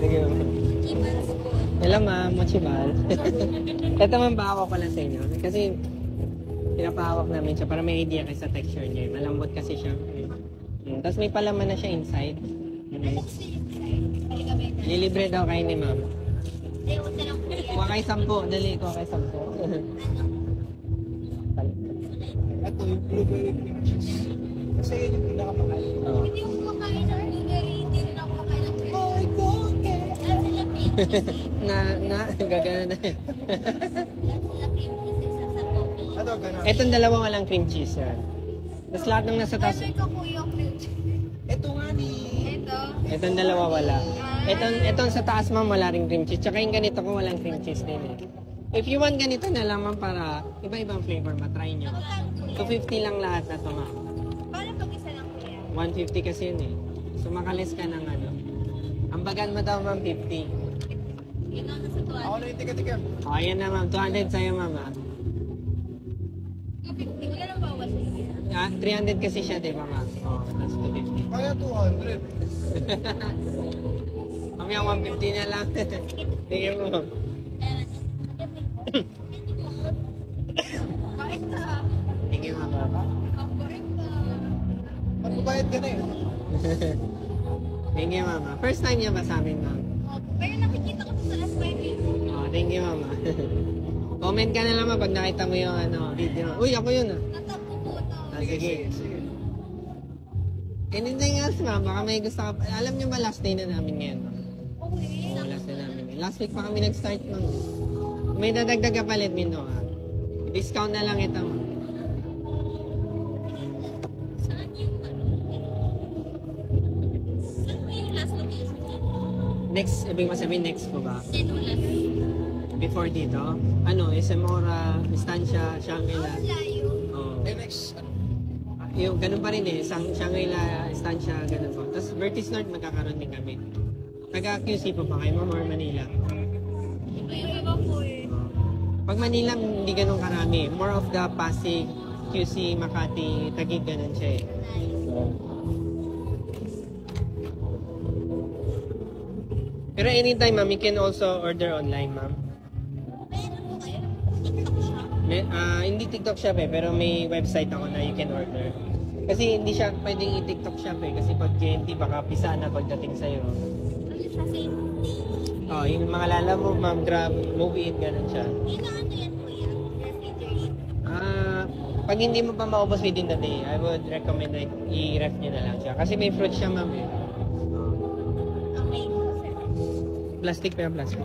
Sige, ma'am. Hello, ma'am. Mochibal. Ito man ba ako pala sa inyo? Kasi pinapahawak namin siya para may idea kayo sa texture niya. Malambot kasi siya. Tapos may palaman na siya inside. Lilibre daw kayo ni ma'am. Kuha kayo 10. Dali, kuha kayo 10. Ito yung blueberry cream cheese. Kasi yun yung pinakamahal. Oh. Hindi ako kumakain ng blueberry, hindi rin ako kumakain ng blueberry. Oh, ito, okay. Lahat sila cream cheese. Gagana na yun. Lahat sila cream cheese sa coffee. Ito, ganun. Itong dalawang walang cream cheese yan. Tapos lahat ng nasa taas. Favorite ko po yung cream cheese. Ito nga ni... Ito. Itong dalawa wala. Itong sa taas ma'am wala ring cream cheese. Tsaka yung ganito ko walang cream cheese din eh. If you want ganito na lang ma'am para iba-ibang flavor matry nyo. 250 lang lahat na to ma'am. Paano pag isa lang po yan? 150 kasi yun eh. So makalis ka ng ano. Ang bagan mo daw ma'am 50. Yun ang nasa tuwan. Ako na yung tiga-tiga. O ayan na ma'am. 200 sa'yo ma'am ah. 250. Wala nang bawas. 300 kasi siya di ba ma'am? O, that's 250. Kaya 200. Mamaya 150 na lang. Sige mo ma'am. Bakit na? Sige ma'am. Bakit na? Magbabayad ka na eh. Thank you ma'am. First time niya ba sa amin ma'am? Pero nakikita ko sa last 5 years. Oh, thank you ma'am. Comment ka na lang ma'am pag nakita mo yung video. Uy, ako yun ah. Natakbo po ito. Sige. Anything else ma'am? Baka may gusto ka. Alam niyo ba last day na namin ngayon ma'am? Okay. Oh, last day namin. Last week pa kami nag-start ma'am. May dadagdag ka palit Mindo ha. Discount na lang ito ma'am. Saan yung ano? Saan mo yung last location? Next, ibig masabihin next po ba? Then last. Before dito? Ano, Isamora, Estancia, Shangri-La. Ang layo. Oh. next, ano? Yung ganun pa rin eh, Shangri-La, Estancia, ganun po. Tapos Vertis North magkakaroon din kami. Taga-QC po pa kayo, ma'am, or Manila? Iba po eh. Pag Manila, hindi ganun karami. More of the Pasig, QC, Makati, Taguig, ganun siya eh. Pero anytime, ma'am, you can also order online, ma'am. Meron po kayo? TikTok siya. Hindi TikTok shop eh, pero may website ako na you can order. Kasi hindi siya pwedeng i-TikTok shop eh. Kasi pag GNT, baka pisa na pagdating sa'yo. Ano siya? Safety. Oh, yung mga lala mo, ma'am, grab, movie it, ganun siya. Yun ang ano yan po yan. Refrigerator. Pag hindi mo pa maubos within the day, I would recommend na i-ref nyo na lang siya. Kasi may fruit siya, ma'am eh. Okay. Plastic pa yung plastic.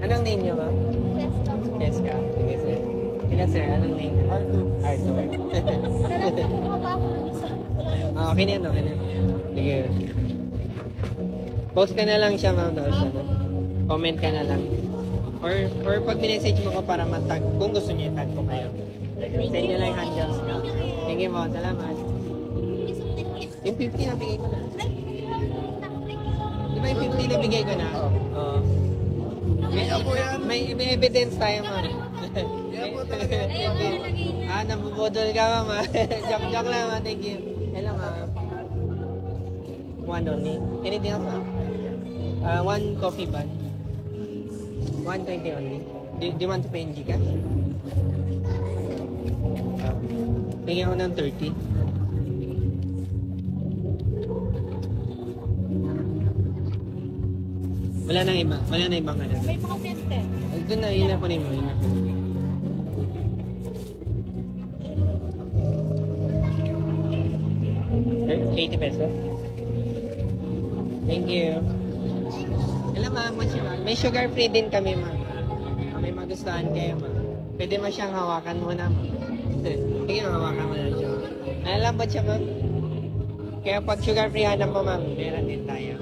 Anong name niyo, ma'am? Let's go. Jessica. Sige, sir. Sige, sir. Anong name? Arthur. Arthur. Sarap na po ba ako ng isa? Okay na yan, okay na. Sige. Post ka na lang siya, ma'am. Daw siya, no? Comment ka na lang. Or pag minessage mo ko para matag, kung gusto niya, tag ko kayo. Send nyo lang yung handles ka. Sige mo, salamat. Yung 50 na bigay ko na. Di ba yung 50 na bigay ko na? Oo. May evidence tayo, ma'am. Nabubudol ka, ma'am. Joke lang, ma'am. Thank you. Hello, ma'am. One only. Anything else, ma'am? One coffee bun. 120 only. Do you want to pay in Gcash? Bigyan ko ng 30. Wala na iba. Wala na ibang ano. May mga teste. Doon na, yun na po rin mo. Yun na po. Eh, 80 pesos. Thank you. Hello ma'am, may sugar free din kami ma'am. May magustuhan kayo ma'am. Pwede mo siyang hawakan muna ma'am. Sige, hawakan mo na siya. Nalambot siya ma'am. Kaya pag sugar free hanap mo ma'am, meron din tayo.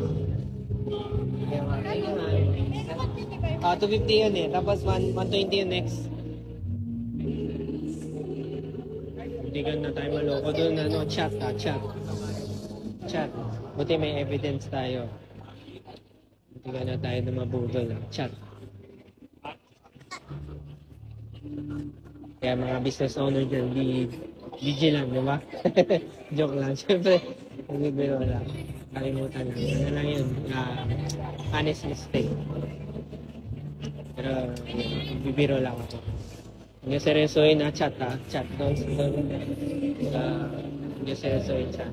Okay ma'am. Thank you ma'am. 250 yun eh. Tapos 120 yun next. Hindi ka na tayo maloko doon. Ano, chat. Chat. Buti may evidence tayo. Hindi ka na tayo na mabudol. Chat. Kaya mga business owner dyan, be vigilant, di ba? Joke lang. Siyempre, nagbibiro lang. Kalimutan lang. Ano lang yun? Honest mistake. Pero, yun, bibiro lang ako. Hindi seryosohin na chat ha. Chat. Don't, hindi seryosohin chat.